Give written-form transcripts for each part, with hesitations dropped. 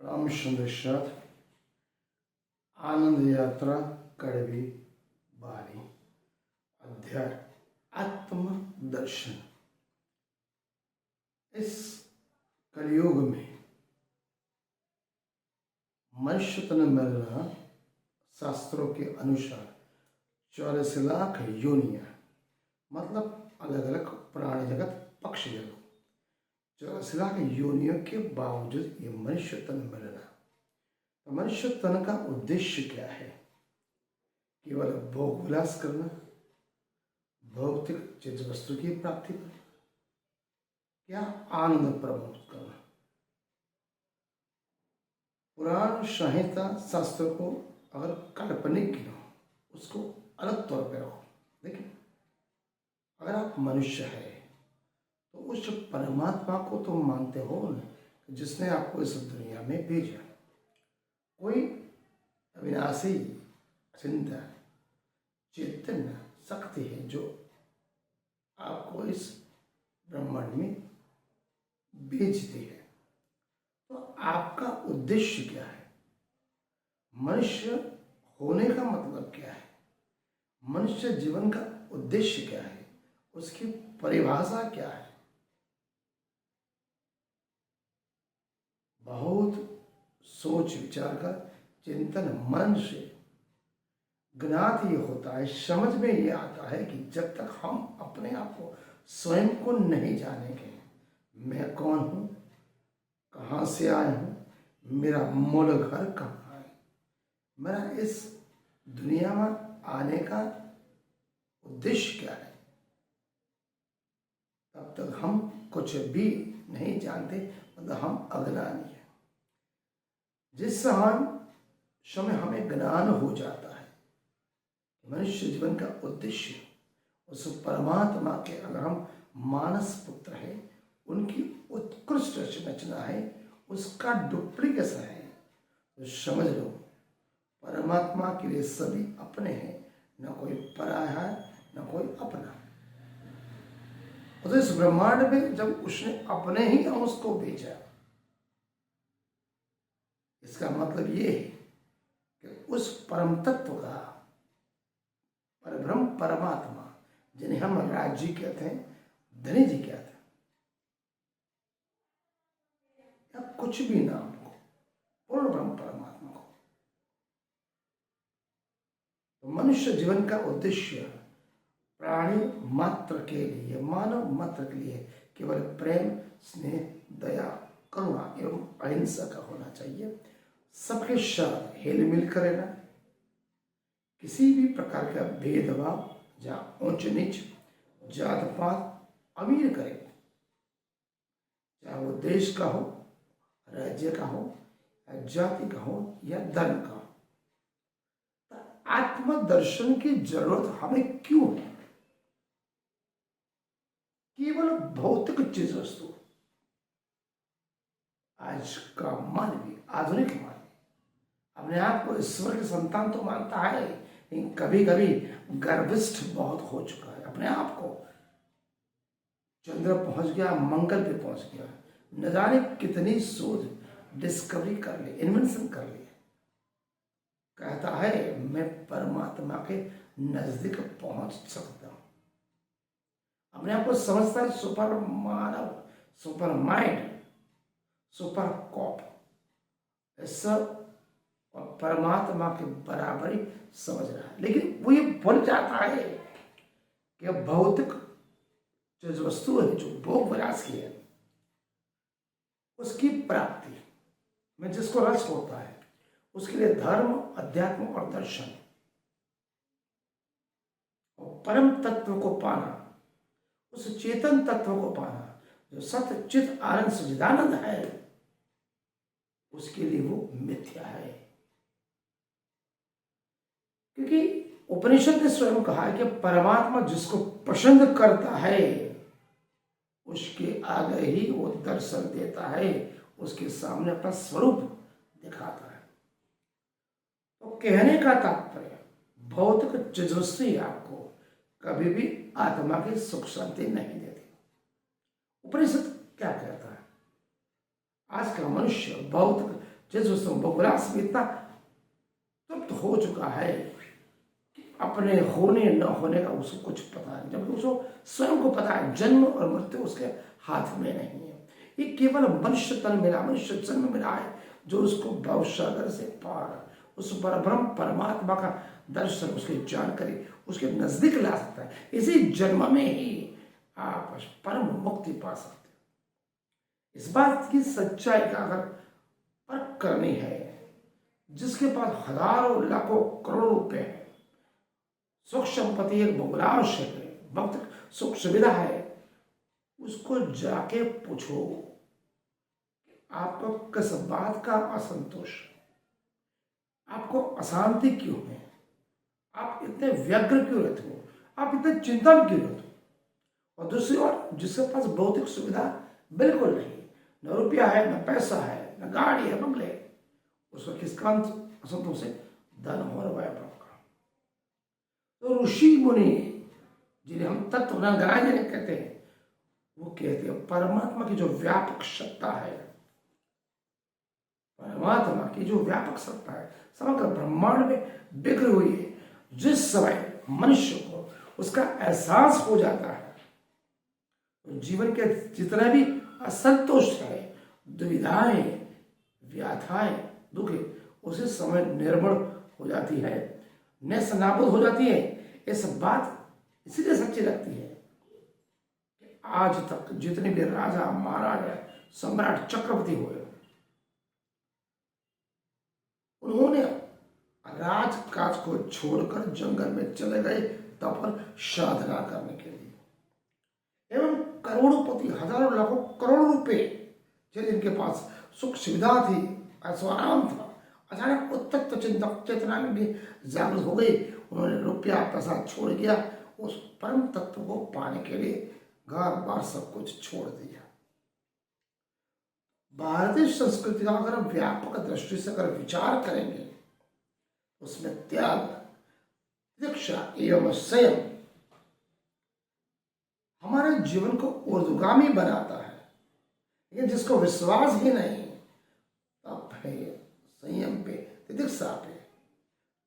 राम संदेशात आनंद यात्रा कड़वी बारी अध्याय आत्म दर्शन। इस कलयुग में मनुष्य तन मिलना शास्त्रों के अनुसार 84 लाख योनियां, मतलब अलग अलग प्राणी जगत पक्षी जगत 84 लाख योनियों के बावजूद ये मनुष्य तन मिलना। तो मनुष्य तन का उद्देश्य क्या है? केवल भोग विलास करना, भौतिक चीज वस्तु की प्राप्ति करना, या आनंद प्रमोद करना। पुराण संहिता शास्त्र को अगर काल्पनिक गिनो, उसको अलग तौर पर रखो। देखिए, अगर आप मनुष्य है तो उस परमात्मा को तो मानते हो न, जिसने आपको इस दुनिया में भेजा। कोई अविनाशी चिंता चैतन्य शक्ति है जो आपको इस ब्रह्मांड में भेजती है। तो आपका उद्देश्य क्या है? मनुष्य होने का मतलब क्या है? मनुष्य जीवन का उद्देश्य क्या है? उसकी परिभाषा क्या है? बहुत सोच विचार का चिंतन मन से ज्ञात ये होता है, समझ में ये आता है कि जब तक हम अपने आप को स्वयं को नहीं जानेंगे, मैं कौन हूँ, कहाँ से आया हूँ, मेरा मूल घर कहाँ है, मेरा इस दुनिया में आने का उद्देश्य क्या है, तब तक हम कुछ भी नहीं जानते, मतलब हम अज्ञानी हैं। जिस समय हमें ज्ञान हो जाता है मनुष्य जीवन का उद्देश्य उस परमात्मा के, अगर हम मानस पुत्र है, उनकी उत्कृष्ट रचना है, उसका डुप्लीकेशन है, तो समझ लो परमात्मा के लिए सभी अपने हैं, न कोई पराया है न कोई अपना। तो इस ब्रह्मांड में जब उसने अपने ही अंश को भेजा, इसका मतलब ये है कि उस परम तत्व का, परब्रह्म परमात्मा, जिन्हें हम राज जी कहते हैं, धनी जी कहते हैं, या कुछ भी नाम को, पूर्ण ब्रह्म परमात्मा को। तो मनुष्य जीवन का उद्देश्य प्राणी मात्र के लिए, मानव मात्र के लिए केवल प्रेम, स्नेह, दया, करुणा एवं अहिंसा का होना चाहिए। सबके साथ हिल मिल कर रहना, किसी भी प्रकार का भेदभाव या ऊंच नीच, जात पात, अमीर गरीब, चाहे वो देश का हो, राज्य का हो, जाति का हो या धर्म का हो। आत्मदर्शन की जरूरत हमें क्यों है? केवल भौतिक चीज वस्तु, आज का मानवीय, आधुनिक मानवीय अपने आप को ईश्वर की संतान तो मानता है, लेकिन कभी कभी गर्विष्ठ बहुत हो चुका है। अपने आप को चंद्र पहुंच गया, मंगल पे पहुंच गया, न जाने कितनी शोध डिस्कवरी कर ली, इन्वेंशन कर ली, कहता है मैं परमात्मा के नजदीक पहुंच सकता हूं। अपने आप को समझता है सुपर मानव, सुपर माइंड, सुपर कॉप, सब और परमात्मा के बराबरी समझ रहा है। लेकिन वो ये भूल जाता है कि भौतिक जो वस्तु है, जो भोग विलास की है, उसकी प्राप्ति में जिसको रस होता है, उसके लिए धर्म, अध्यात्म और दर्शन और परम तत्व को पाना, उस चेतन तत्व को पाना जो सत्य चित आनंद सच्चिदानंद है, उसके लिए वो मिथ्या है। क्योंकि उपनिषद ने स्वयं कहा है कि परमात्मा जिसको पसंद करता है उसके आगे ही वो दर्शन देता है, उसके सामने अपना स्वरूप दिखाता है। तो कहने का तात्पर्य, भौतिक चीजवस्तु आपको कभी भी आत्मा की सुख शांति नहीं देती। उपनिषद क्या कहता है? आज का मनुष्य भौतिक जिस उसमें बहुरास में इतना तृप्त हो चुका है कि अपने होने न होने का उसको कुछ पता नहीं, जबकि उसको स्वयं को पता है जन्म और मृत्यु उसके हाथ में नहीं है। ये केवल मनुष्य तन मिला, मनुष्य जन्म मिला है जो उसको भवसागर से पार उस परब्रह्म परमात्मा का दर्शन, उसकी जानकारी उसके नजदीक ला सकता है। इसी जन्म में ही आप परम मुक्ति पा सकते हैं। इस बात की सच्चाई का अगर परख करनी है, जिसके पास हजारों लाखों करोड़ों रुपए है, सुख संपत्ति एक बहुलांश है, भक्त सुख सुविधा है, उसको जाके पूछो आपको किस बात का असंतोष, आपको अशांति क्यों है, आप इतने व्यग्र क्यों रहते हो, आप इतने चिंतन क्यों रहते हो। और दूसरी ओर जिसके पास भौतिक सुविधा बिल्कुल नहीं, न रुपया है, न पैसा है, न गाड़ी है, बंगले, उसका किसका असंतोष है? धन और वैभव का। तो ऋषि मुनि जिन्हें हम तत्व नारायण कहते हैं, वो कहते हैं परमात्मा की जो व्यापक सत्ता है, परमात्मा की जो व्यापक सत्ता है समग्र ब्रह्मांड में बिखरी हुई है, जिस समय मनुष्य को उसका एहसास हो जाता है तो जीवन के जितने भी असंतोष है, दुविधाएं, व्याथाएं, दुखे, उसी समय निर्मल हो जाती है, नेस्त नाबूद हो जाती है। इस बात इसीलिए सच्ची लगती है कि आज तक जितने भी राजा महाराजा सम्राट चक्रवर्ती हुए, उन्होंने राजकाज को छोड़कर जंगल में चले गए तप साधना करने के लिए, एवं करोड़पति हजारों लाखों करोड़ों रुपए जिनके पास सुख सुविधा थी, ऐश्वर्य था, अचानक उत्तप्त चिंतक चेतना में भी जागृत हो गई। उन्होंने रुपया पैसा छोड़ दिया, उस परम तत्व को पाने के लिए घर बार सब कुछ छोड़ दिया। भारतीय संस्कृति का अगर व्यापक दृष्टि से अगर विचार करेंगे, उसमें त्याग, दीक्षा एवं संयम हमारे जीवन को ऊर्ध्वगामी बनाता है। लेकिन जिसको विश्वास ही नहीं, तप है, संयम पे, तितिक्षा पे,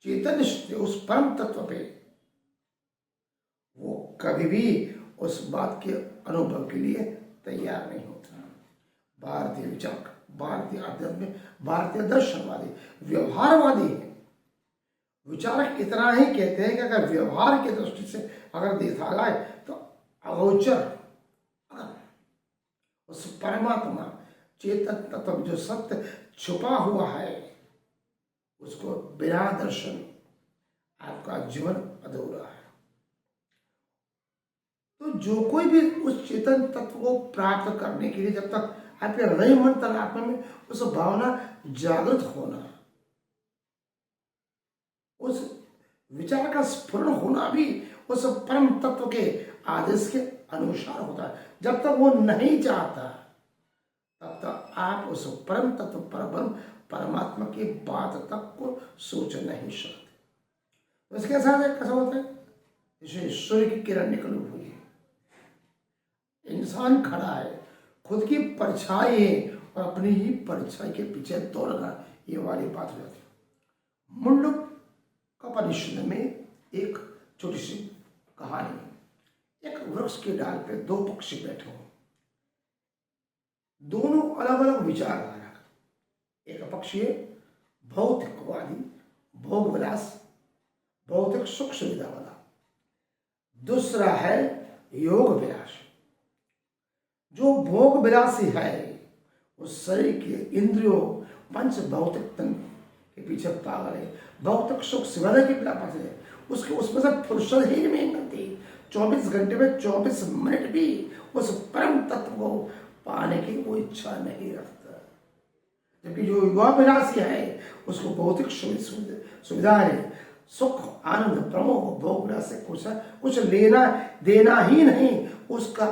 चैतन्य उस परम तत्व पे, वो कभी भी उस बात के अनुभव के लिए तैयार नहीं होता। भारतीय विचार, भारतीय अध्यात्म, भारतीय दर्शनवादी व्यवहारवादी है। विचारक इतना ही कहते हैं कि अगर व्यवहार की दृष्टि से अगर देखा जाए तो अगोचर उस परमात्मा चेतन तत्व जो सत्य छुपा हुआ है, उसको बिना दर्शन आपका जीवन अधूरा है। तो जो कोई भी उस चेतन तत्व को प्राप्त करने के लिए जब तक आपके हृदय मन तन आत्मा में उस भावना जागृत होना, उस विचार का स्फुरण होना भी उस परम तत्व के आदेश के अनुसार होता है। जब तक वो नहीं चाहता तब तक आप उस परम तत्व परब्रह्म परमात्मा की बात तक को सोच नहीं सकते। तो इसके साथ कैसा होता है, जैसे सूर्य की किरण निकली हुई है, इंसान खड़ा है, खुद की परछाई है और अपनी ही परछाई के पीछे दौड़ना, ये वाली बात हो जाती है। मुंडक उपनिषद में एक छोटी सी कहानी है। एक वृक्ष के डाल पे दो पक्षी बैठे हो, दोनों अलग अलग विचारधारा। एक पक्षी है भौतिकवादी, भोग विलास, भौतिक सुख सुविधा वाला। दूसरा है योग विलास। जो भोग विलासी है उस शरीर के इंद्रियों पंच भौतिक तन के पीछे पागल है, भौतिक सुख सुविधा के पास है, उसके उसमें से फुर्सत ही नहीं मिलती। 24 घंटे में 24 मिनट भी उस परम तत्व को पाने की कोई इच्छा नहीं रखता। जबकि जो युवा विलासी है उसको भौतिक सुविधा है, सुख आनंद प्रमोद भोग विलास से कुछ लेना देना ही नहीं, उसका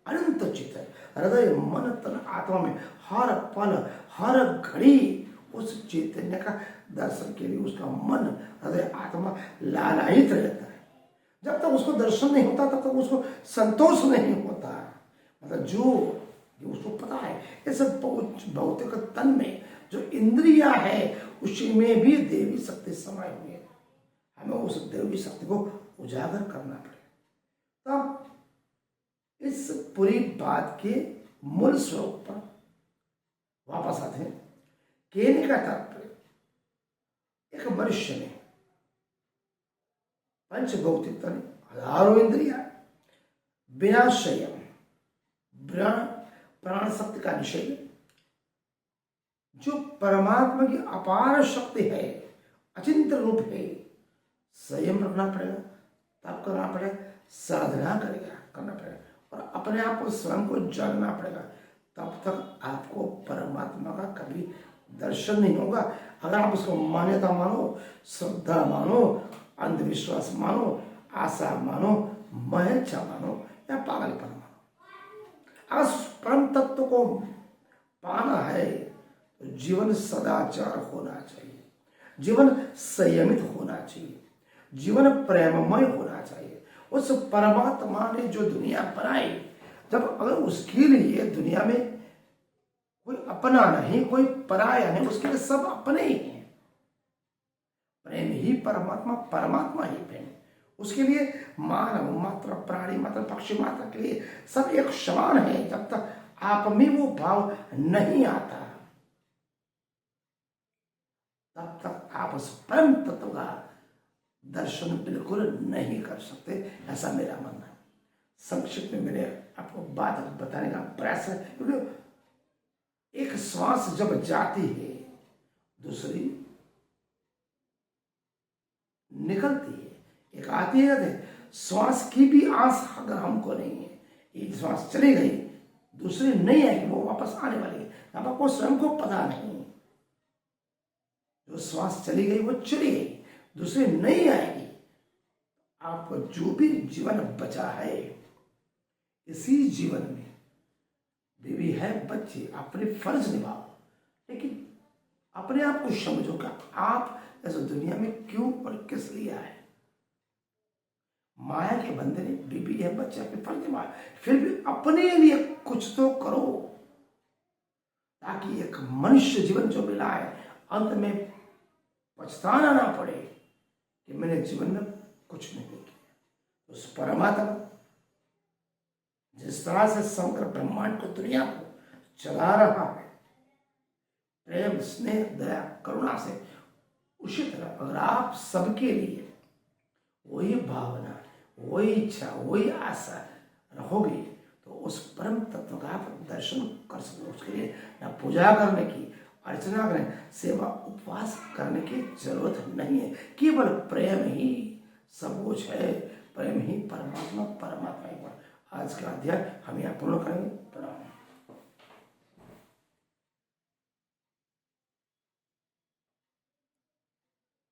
अनंत चित है। हृदय मन तन आत्मा में हर पल हर घड़ी उस चैतन्य का दर्शन के लिए उसका मन हृदय आत्मा लालायित रहता है। जब तक उसको दर्शन नहीं होता तब तक उसको संतोष नहीं होता। मतलब जो उसको पता है इस भौतिक तन में जो इंद्रिया है उसी में भी देवी शक्ति समाई हुई है। हमें उस देवी शक्ति को उजागर करना पड़ेगा। तब इस पूरी बात के मूल स्वरूप पर वापस आते हैं। कहने का तात्पर्य, एक मनुष्य ने पंचभौतिक तन हजारों इंद्रिया, बिना संयम प्राण शक्ति का निषेध, जो परमात्मा की अपार शक्ति है, अचिंत्य रूप है, संयम रखना पड़ेगा, तब करना पड़ेगा, साधना करना पड़ेगा और अपने आप को स्वयं को जानना पड़ेगा। तब तक आपको परमात्मा का कभी दर्शन नहीं होगा। अगर आप उसको मान्यता मानो, श्रद्धा मानो, अंधविश्वास मानो, आशा मानो, महेच्छा मानो या पागलपन मानो, अगर परम तत्व को पाना है तो जीवन सदाचार होना चाहिए, जीवन संयमित होना चाहिए, जीवन प्रेममय होना चाहिए। उस परमात्मा ने जो दुनिया बनाई, जब अगर उसके लिए दुनिया में कोई अपना नहीं, कोई पराया नहीं, उसके लिए सब अपने ही हैं। प्रेम ही परमात्मा, परमात्मा ही प्रेम। उसके लिए मानव मात्र, प्राणी मात्र, पक्षी मात्र के लिए सब एक समान है। जब तक आप में वो भाव नहीं आता, तब तक आप उस परम तत्व का दर्शन बिल्कुल नहीं कर सकते, ऐसा मेरा मानना है। संक्षिप्त में मैंने आपको बात बताने का प्रयास है, क्योंकि एक श्वास जब जाती है दूसरी निकलती है, एक आती है। श्वास की भी आस अगर हमको नहीं है, एक श्वास चली गई दूसरी नहीं आएगी, वो वापस आने वाली है, अब आपको स्वयं को पता नहीं। जो श्वास चली गई वो चली गई, दूसरी नहीं आएगी। आपको जो भी जीवन बचा है, इसी जीवन में बीवी है, बच्चे, अपने फर्ज निभाओ, लेकिन अपने आप को समझो कि आप इस दुनिया में क्यों और किस लिए आए। माया के बंधन ने बीवी है, बच्चे, अपने फर्ज निभाए, फिर भी अपने लिए कुछ तो करो, ताकि एक मनुष्य जीवन जो मिला है अंत में पछताना ना पड़े कि मैंने जीवन में कुछ नहीं किया। उस परमात्मा जिस तरह से समग्र ब्रह्मांड को, दुनिया को चला रहा है प्रेम, स्नेह, दया, करुणा से, उसी तरह अगर आप सबके लिए वही भावना, वही इच्छा, वही आशा रखोगे तो उस परम तत्व का आप दर्शन कर सकते। उसके लिए न पूजा करने की, अर्चना करने, सेवा, उपवास करने की जरूरत नहीं है। केवल प्रेम ही सब कुछ है, प्रेम ही परमात्मा, परमात्मा ही। आज का अध्याय हम यहाँ पूर्ण करेंगे। प्रणाम।